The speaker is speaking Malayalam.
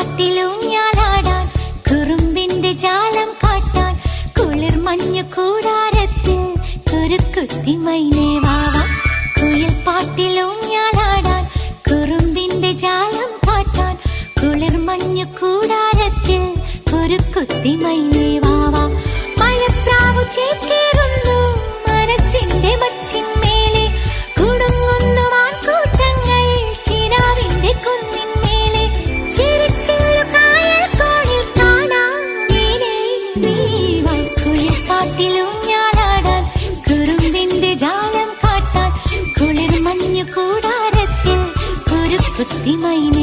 പാട്ടിലൂഞ്ഞാലാടാൻ കുറുമ്പിന്റെ ജാലം കാട്ടാൻ കുളിർ മഞ്ഞു കൂടാരത്തിൽ കുരുക്കുത്തി മൈനേ വാവാ. കുയിൽ പാട്ടിലൂഞ്ഞാലാടാൻ കുറുമ്പിന്റെ ജാലം കാട്ടാൻ കുളിർ മഞ്ഞു കൂടാരത്തിൽ കുരുക്കുത്തി മൈനേ വാവാ. മഴപ്രാവു ചേക്കേറുന്നു മനസ്സിന്റെ മച്ചിന്മേലെ കുടുങ്ങുന്നു മാൻകൂട്ടങ്ങൾ കിനാവിന്റെ കുന്നിന്മേലെ ചിരിച്ചില്ലു കായൽ കോണിൽ കാണാം നീലേ നീവാ. കുയിൽ പാട്ടിലൂഞ്ഞാലാടാൻ കുറുമ്പിന്റെ ജാലം കാട്ടാൻ കുളിർ മഞ്ഞു കൂടാരത്തിൽ കുരുക്കുത്തി മൈനേ